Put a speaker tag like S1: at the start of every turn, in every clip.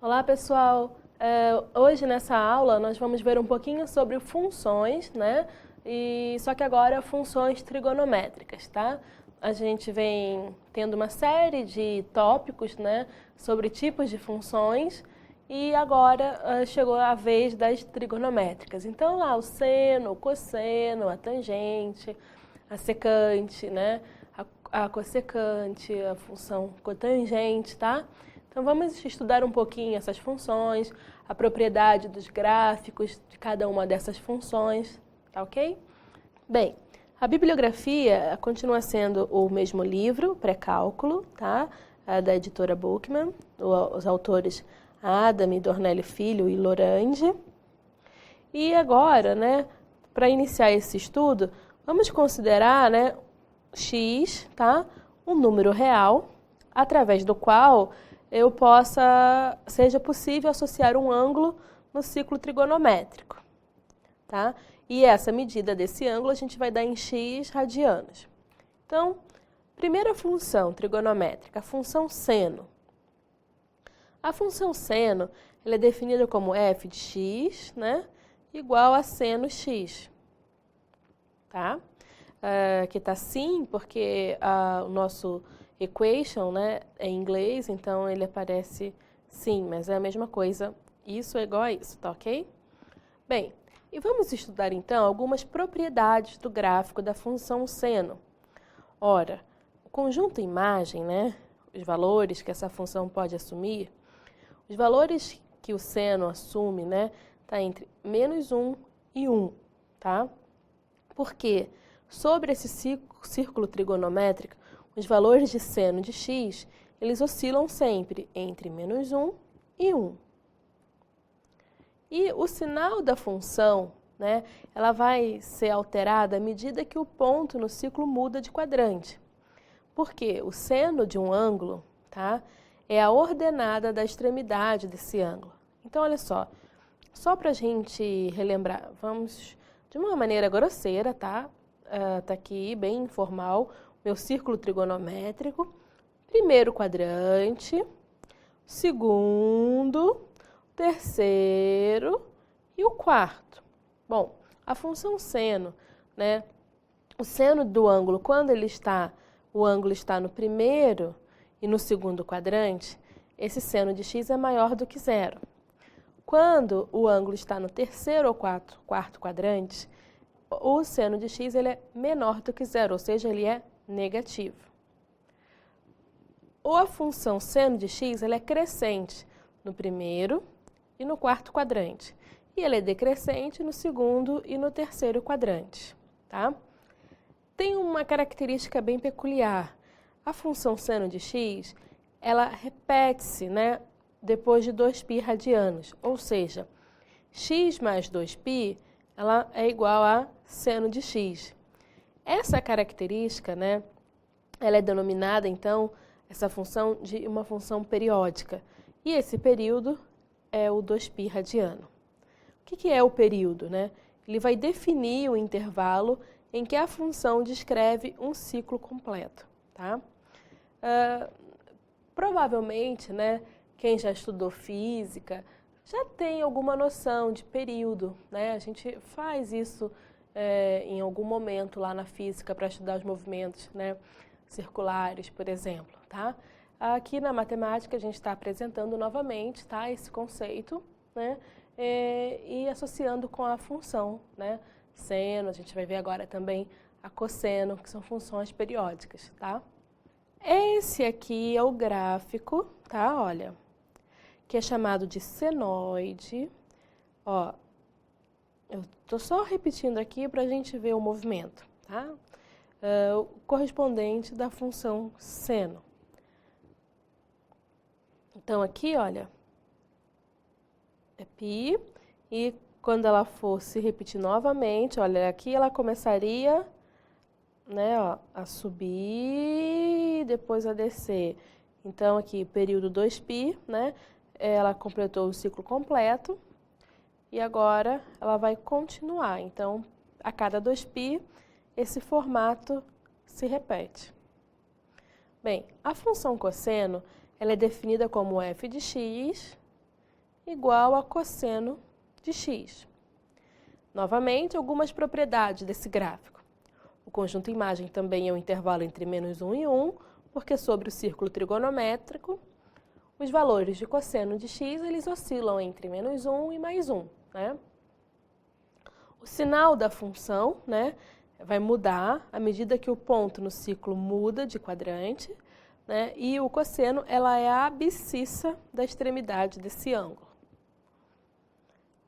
S1: Olá, pessoal! Hoje nessa aula nós vamos ver um pouquinho sobre funções, né? Só que agora funções trigonométricas, tá? A gente vem tendo uma série de tópicos, né, sobre tipos de funções e agora chegou a vez das trigonométricas. Então lá o seno, o cosseno, a tangente, a secante, né? A cossecante, a função cotangente, tá? Então vamos estudar um pouquinho essas funções, a propriedade dos gráficos de cada uma dessas funções, tá ok? Bem, a bibliografia continua sendo o mesmo livro, Pré-Cálculo, tá? Da editora Bookman, os autores Adam, Dornelli Filho e Lorange. E agora, né, para iniciar esse estudo, vamos considerar, né, x, tá? Um número real, através do qual seja possível associar um ângulo no ciclo trigonométrico, tá? E essa medida desse ângulo a gente vai dar em x radianos. Então, primeira função trigonométrica, a função seno. A função seno, ela é definida como f de x, né, igual a seno x, tá? Aqui está sim, porque o nosso equation, né, é em inglês, então ele aparece sim, mas é a mesma coisa, isso é igual a isso, tá ok? Bem, e vamos estudar então algumas propriedades do gráfico da função seno. Ora, o conjunto imagem, né, os valores que essa função pode assumir, os valores que o seno assume, né, está entre -1 e 1, tá? Porque sobre esse círculo trigonométrico, os valores de seno de x, eles oscilam sempre entre -1 e 1. E o sinal da função, né, ela vai ser alterada à medida que o ponto no ciclo muda de quadrante. Porque o seno de um ângulo, tá, é a ordenada da extremidade desse ângulo. Então, olha só para a gente relembrar, vamos de uma maneira grosseira, tá? Tá aqui, bem informal, meu círculo trigonométrico. Primeiro quadrante, segundo, terceiro e o quarto. Bom, a função seno, né? O seno do ângulo, quando o ângulo está no primeiro e no segundo quadrante, esse seno de x é maior do que zero. Quando o ângulo está no terceiro ou quarto quadrante, o seno de x ele é menor do que zero, ou seja, ele é negativo. Ou a função seno de x ela é crescente no primeiro e no quarto quadrante, e ela é decrescente no segundo e no terceiro quadrante, tá? Tem uma característica bem peculiar. A função seno de x, ela repete-se, né, depois de 2π radianos, ou seja, x mais 2π ela é igual a seno de x. Essa característica, né, ela é denominada, então, essa função de uma função periódica. E esse período é o 2π radiano. O que é o período, né? Ele vai definir o intervalo em que a função descreve um ciclo completo, tá? Provavelmente, né, quem já estudou física já tem alguma noção de período, né? A gente faz isso em algum momento lá na física para estudar os movimentos, né, circulares, por exemplo, tá? Aqui na matemática a gente está apresentando novamente, tá, esse conceito, né, e associando com a função, né, seno, a gente vai ver agora também a cosseno, que são funções periódicas, tá? Esse aqui é o gráfico, tá, olha, que é chamado de senoide. Ó, eu tô só repetindo aqui para a gente ver o movimento, tá? O correspondente da função seno. Então aqui, olha, é π, e quando ela for se repetir novamente, olha, aqui ela começaria, né, ó, a subir, depois a descer. Então aqui, período 2π, né, ela completou o ciclo completo e agora ela vai continuar. Então, a cada 2π, esse formato se repete. Bem, a função cosseno ela é definida como f de x igual a cosseno de x. Novamente, algumas propriedades desse gráfico. O conjunto imagem também é um intervalo entre -1 e 1, porque sobre o círculo trigonométrico, os valores de cosseno de x eles oscilam entre -1 e +1. Né? O sinal da função, né, vai mudar à medida que o ponto no ciclo muda de quadrante, né, e o cosseno ela é a abscissa da extremidade desse ângulo.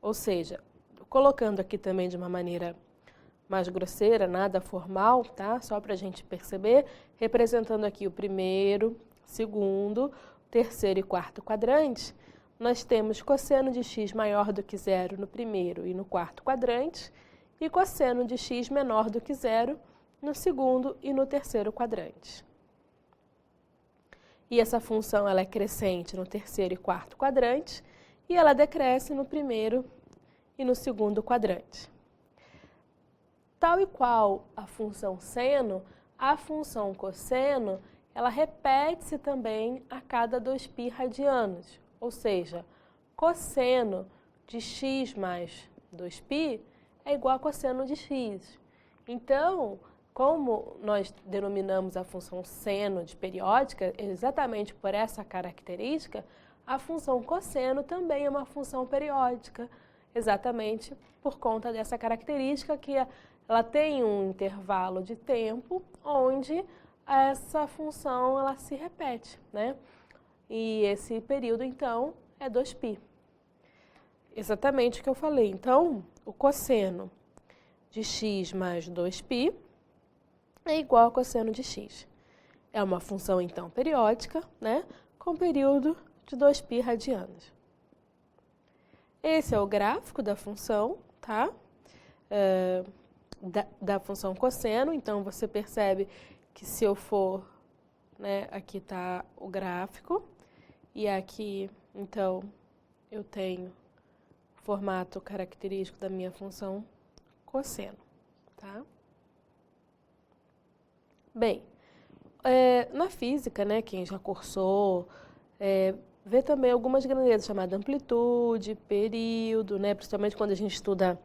S1: Ou seja, colocando aqui também de uma maneira mais grosseira, nada formal, tá? Só para a gente perceber, representando aqui o primeiro, segundo, terceiro e quarto quadrante, nós temos cosseno de x maior do que zero no primeiro e no quarto quadrante e cosseno de x menor do que zero no segundo e no terceiro quadrante. E essa função ela é crescente no terceiro e quarto quadrante e ela decresce no primeiro e no segundo quadrante. Tal e qual a função seno, a função cosseno, ela repete-se também a cada 2π radianos, ou seja, cosseno de x mais 2π é igual a cosseno de x. Então, como nós denominamos a função seno de periódica, exatamente por essa característica, a função cosseno também é uma função periódica, exatamente por conta dessa característica que ela tem um intervalo de tempo onde essa função ela se repete, né? E esse período, então, é 2π. Exatamente o que eu falei. Então, o cosseno de x mais 2π é igual ao cosseno de x. É uma função, então, periódica, né? Com período de 2π radianos. Esse é o gráfico da função, tá? Da função cosseno. Então, você percebe que se eu for, né, aqui está o gráfico, e aqui, então, eu tenho o formato característico da minha função cosseno, tá? Bem, na física, né, quem já cursou, vê também algumas grandezas chamadas amplitude, período, né, principalmente quando a gente estuda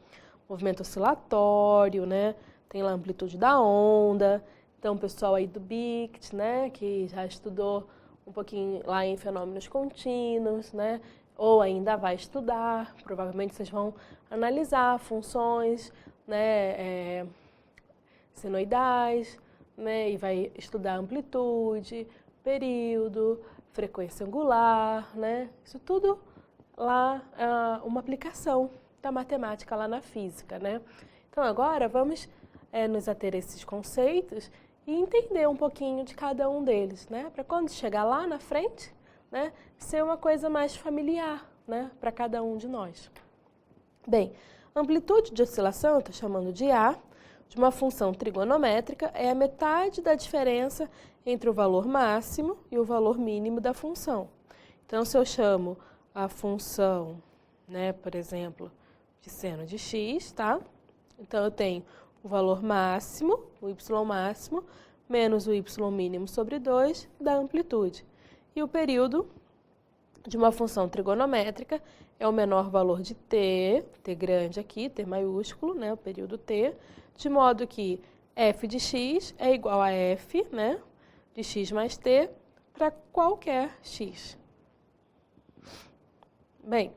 S1: movimento oscilatório, né, tem lá a amplitude da onda. Então, o pessoal aí do BICT, né, que já estudou um pouquinho lá em fenômenos contínuos, né, ou ainda vai estudar, provavelmente vocês vão analisar funções, né, senoidais, né, e vai estudar amplitude, período, frequência angular, né, isso tudo lá é uma aplicação da matemática lá na física, né. Então, agora vamos nos ater a esses conceitos e entender um pouquinho de cada um deles, né, para quando chegar lá na frente, né, ser uma coisa mais familiar, né, para cada um de nós. Bem, amplitude de oscilação, eu estou chamando de A, de uma função trigonométrica, é a metade da diferença entre o valor máximo e o valor mínimo da função. Então, se eu chamo a função, né, por exemplo, de seno de x, tá? Então, eu tenho o valor máximo, o y máximo, menos o y mínimo sobre 2 da amplitude. E o período de uma função trigonométrica é o menor valor de t, t grande aqui, t maiúsculo, né, o período t, de modo que f de x é igual a f, né, de x mais t, para qualquer x. Bem,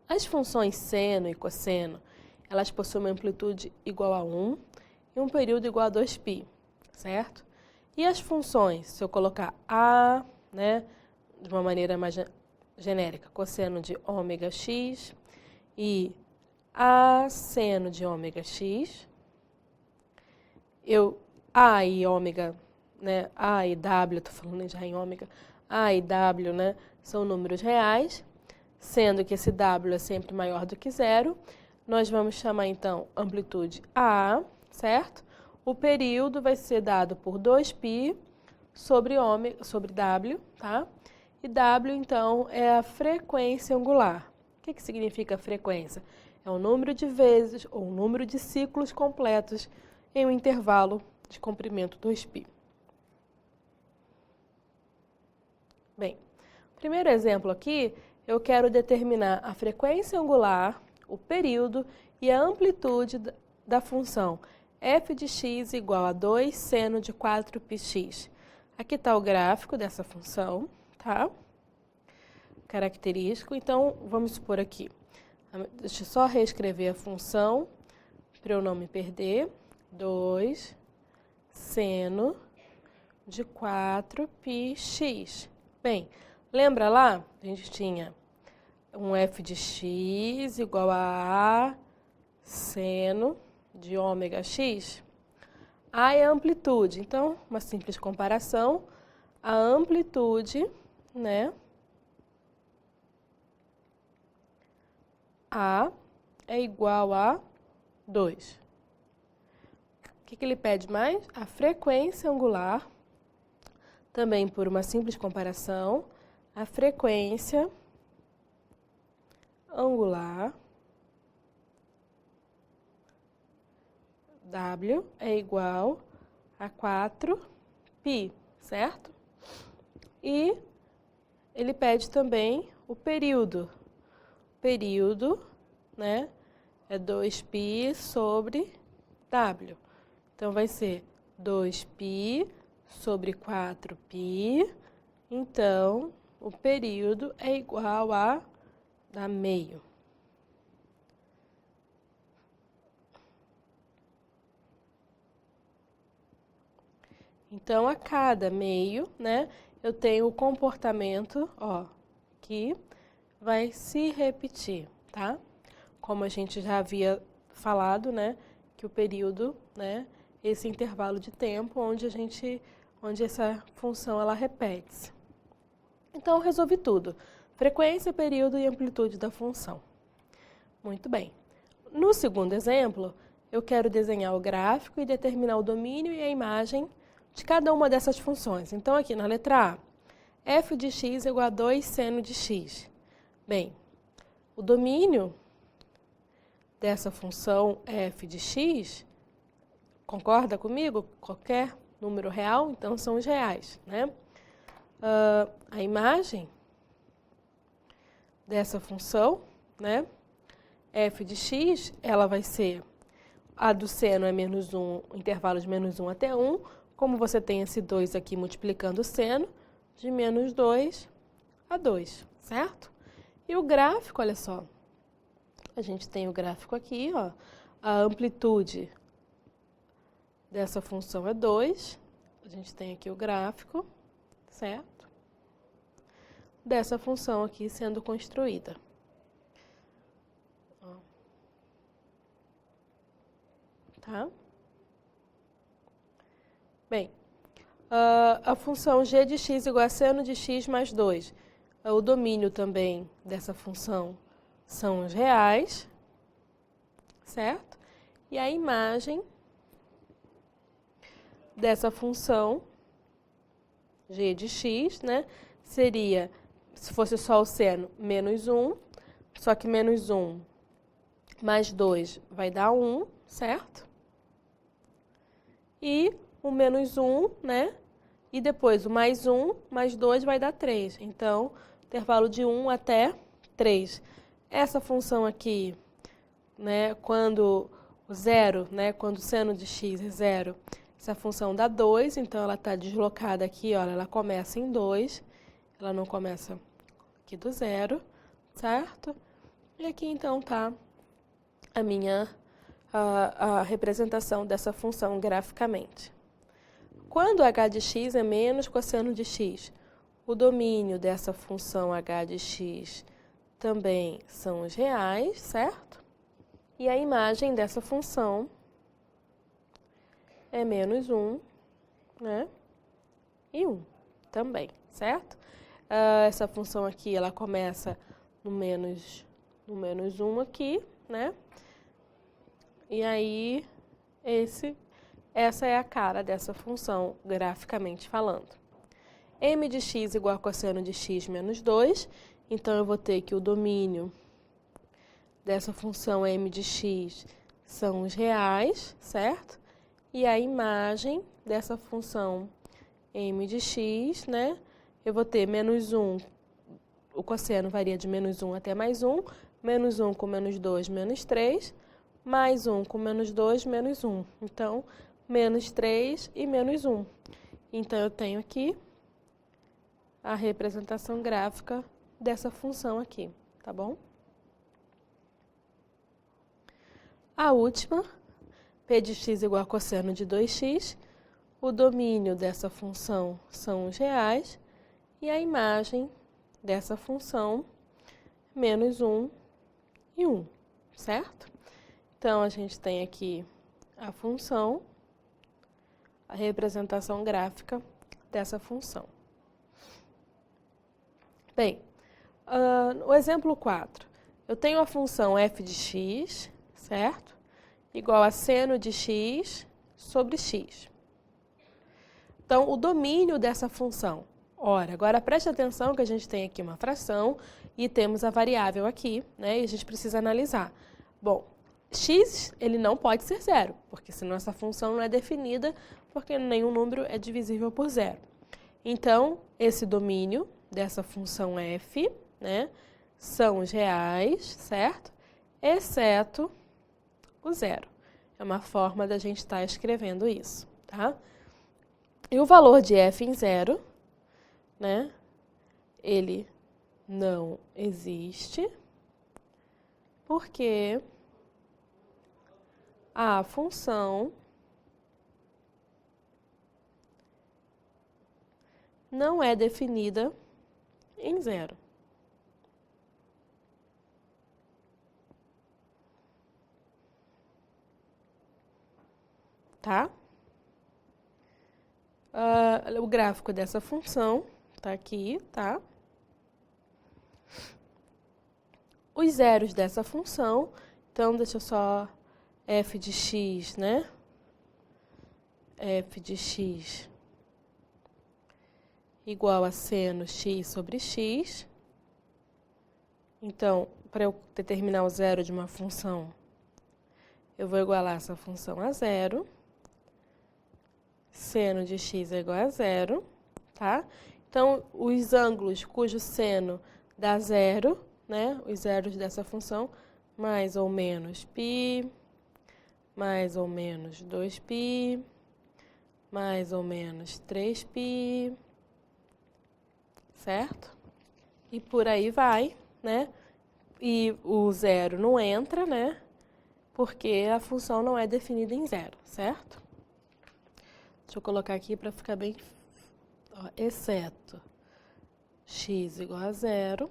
S1: as funções seno e cosseno, elas possuem uma amplitude igual a 1 e um período igual a 2π, certo? E as funções, se eu colocar a, né, de uma maneira mais genérica, cosseno de ômega x e a seno de ômega x, a e ômega, né, a e w, estou falando já em ômega, a e w, né, são números reais, sendo que esse w é sempre maior do que zero, nós vamos chamar então amplitude A, certo? O período vai ser dado por 2π sobre w, tá? E w, então, é a frequência angular. O que significa frequência? É o número de vezes ou o número de ciclos completos em um intervalo de comprimento 2π. Bem, o primeiro exemplo aqui eu quero determinar a frequência angular, o período e a amplitude da função f de x igual a 2 seno de 4πx. Aqui está o gráfico dessa função, tá? Característico. Então, vamos supor aqui. Deixa eu só reescrever a função para eu não me perder. 2 seno de 4πx. Bem, lembra lá? A gente tinha um f de x igual a seno de ômega x. A é a amplitude. Então, uma simples comparação. A amplitude, né? A é igual a 2. O que ele pede mais? A frequência angular, também por uma simples comparação, a frequência angular W é igual a 4π, certo? E ele pede também o período. O período, né, é 2π sobre W. Então, vai ser 2π sobre 4π. Então, o período é igual a dá meio. Então, a cada meio, né, eu tenho o comportamento, ó, que vai se repetir, tá? Como a gente já havia falado, né, que o período, né, esse intervalo de tempo onde essa função ela repete-se. Então, eu resolvi tudo. Frequência, período e amplitude da função. Muito bem. No segundo exemplo, eu quero desenhar o gráfico e determinar o domínio e a imagem de cada uma dessas funções. Então, aqui na letra A, f de x é igual a 2 seno de x. Bem, o domínio dessa função f de x, concorda comigo? Qualquer número real, então são os reais, né? A imagem dessa função, né? F de x, ela vai ser, a do seno é menos 1, intervalo de menos 1 até 1, como você tem esse 2 aqui multiplicando o seno, de menos 2 a 2, certo? E o gráfico, olha só, a gente tem o gráfico aqui, ó, a amplitude dessa função é 2, a gente tem aqui o gráfico, certo? Dessa função aqui sendo construída. Ó. Tá? Bem, a função g de x igual a seno de x mais 2. O domínio também dessa função são os reais, certo? E a imagem dessa função g de x, né, seria, se fosse só o seno, menos 1, só que menos 1 mais 2 vai dar 1, certo? E o menos 1, né, e depois o mais 1 mais 2 vai dar 3. Então, intervalo de 1 até 3. Essa função aqui, né, quando o zero, né, quando o seno de x é 0, essa função dá 2, então ela está deslocada aqui, olha, ela começa em 2, ela não começa aqui do zero, certo? E aqui então está a representação dessa função graficamente. Quando h de x é menos cosseno de x, o domínio dessa função h de x também são os reais, certo? E a imagem dessa função é menos 1, né? E 1 também, certo? Essa função aqui, ela começa no menos 1 aqui, né? E aí, essa é a cara dessa função, graficamente falando. M de x igual a cosseno de x menos 2. Então, eu vou ter que o domínio dessa função m de x são os reais, certo? E a imagem dessa função m de x, né? Eu vou ter menos 1 o cosseno varia de menos 1 até mais 1, menos 1 com menos 2, menos 3, mais 1 com menos 2, menos 1. Então, menos 3 e menos 1. Então, eu tenho aqui a representação gráfica dessa função aqui, tá bom? A última, p de x igual a cosseno de 2x, o domínio dessa função são os reais e a imagem dessa função, menos 1 e 1, certo? Então, a gente tem aqui a função, a representação gráfica dessa função. Bem, o exemplo 4, eu tenho a função f de x, certo? Igual a seno de x sobre x. Então, o domínio dessa função. Ora, agora preste atenção que a gente tem aqui uma fração e temos a variável aqui, né? E a gente precisa analisar. Bom, x ele não pode ser zero, porque senão essa função não é definida, porque nenhum número é divisível por zero. Então, esse domínio dessa função f, né, são os reais, certo? Exceto o zero. É uma forma da gente estar escrevendo isso, tá? E o valor de f em zero, né, ele não existe, porque a função não é definida em zero. Tá? O gráfico dessa função tá aqui, tá? Os zeros dessa função, então deixa eu só f de x, né? F de x igual a seno x sobre x. Então, para eu determinar o zero de uma função, eu vou igualar essa função a zero. Seno de x é igual a zero, tá? Então, os ângulos cujo seno dá zero, né? Os zeros dessa função, mais ou menos π, mais ou menos 2π, mais ou menos 3π, certo? E por aí vai, né? E o zero não entra, né? Porque a função não é definida em zero, certo? Deixa eu colocar aqui para ficar bem... Ó, exceto x igual a zero,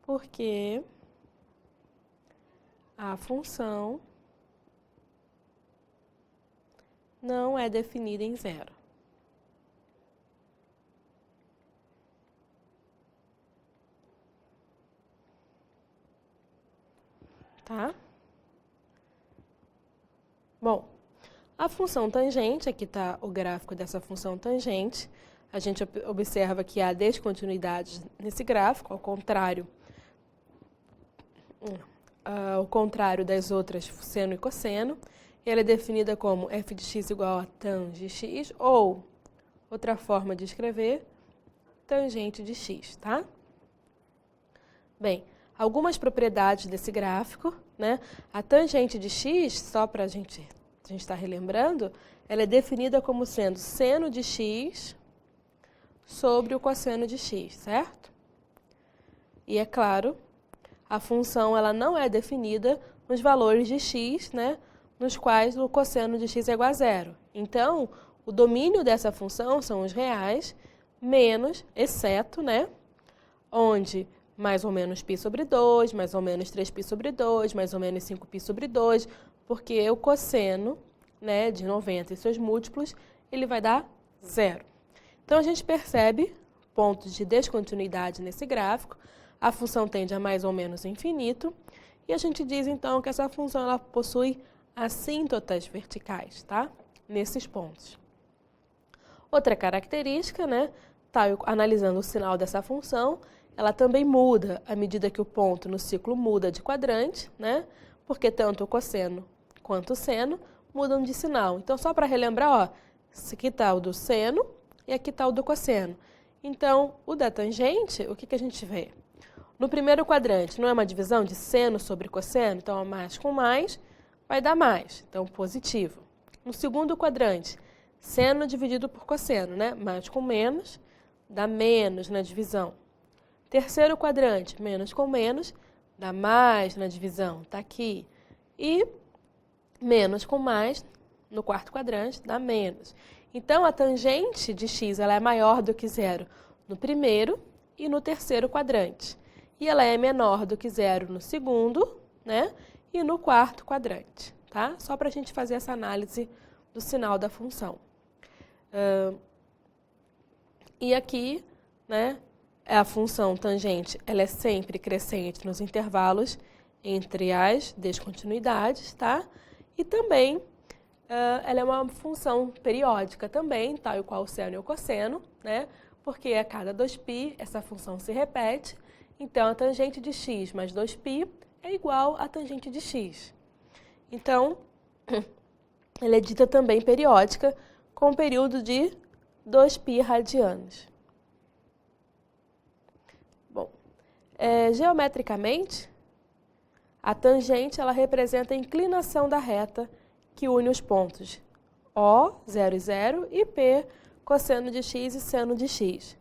S1: porque a função não é definida em zero. Tá? Bom, a função tangente, aqui está o gráfico dessa função tangente. A gente observa que há descontinuidades nesse gráfico, ao contrário das outras seno e cosseno. Ela é definida como f de x igual a tan de x, ou, outra forma de escrever, tangente de x, tá? Bem, algumas propriedades desse gráfico, né? A tangente de x, só para a gente estar relembrando, ela é definida como sendo seno de x sobre o cosseno de x, certo? E é claro, a função ela não é definida nos valores de x, né, nos quais o cosseno de x é igual a zero. Então, o domínio dessa função são os reais menos, exceto, né, onde mais ou menos π sobre 2, mais ou menos 3π sobre 2, mais ou menos 5π sobre 2, porque o cosseno, né, de 90 e seus múltiplos, ele vai dar zero. Então, a gente percebe pontos de descontinuidade nesse gráfico, a função tende a mais ou menos infinito, e a gente diz, então, que essa função ela possui assíntotas verticais, tá? Nesses pontos. Outra característica, né, tá, analisando o sinal dessa função, ela também muda à medida que o ponto no ciclo muda de quadrante, né? Porque tanto o cosseno quanto o seno mudam de sinal. Então, só para relembrar, ó, aqui está o do seno e aqui está o do cosseno. Então, o da tangente, o que a gente vê? No primeiro quadrante, não é uma divisão de seno sobre cosseno? Então, mais com mais vai dar mais, então positivo. No segundo quadrante, seno dividido por cosseno, né? Mais com menos dá menos na divisão. Terceiro quadrante, menos com menos dá mais na divisão, tá aqui. E menos com mais, no quarto quadrante, dá menos. Então, a tangente de x ela é maior do que zero no primeiro e no terceiro quadrante. E ela é menor do que zero no segundo, né? E no quarto quadrante, tá? Só para a gente fazer essa análise do sinal da função. E aqui, né, a função tangente ela é sempre crescente nos intervalos entre as descontinuidades, tá? E também ela é uma função periódica também, tal e qual o seno e o cosseno, né? Porque a cada 2π essa função se repete, então a tangente de x mais 2π é igual à tangente de x. Então, ela é dita também periódica com um período de 2π radianos. Bom, geometricamente, a tangente ela representa a inclinação da reta que une os pontos O, 0 e 0, e P, cosseno de x e seno de x.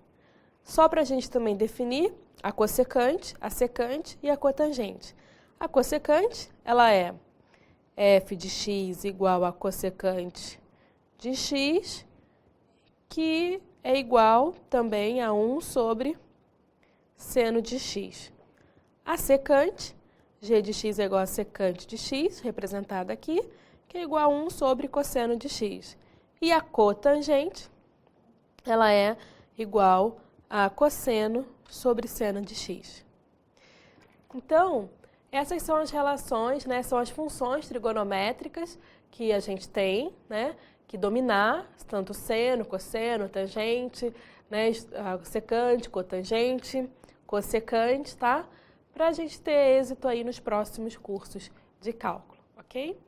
S1: Só para a gente também definir a cossecante, a secante e a cotangente. A cossecante, ela é f de x igual a cossecante de x, que é igual também a 1 sobre seno de x. A secante, g de x é igual a secante de x, representada aqui, que é igual a 1 sobre cosseno de x. E a cotangente, ela é igual a cosseno sobre seno de x. Então, essas são as relações, né, são as funções trigonométricas que a gente tem, né, que dominar, tanto seno, cosseno, tangente, né, secante, cotangente, cossecante, tá? Para a gente ter êxito aí nos próximos cursos de cálculo, ok?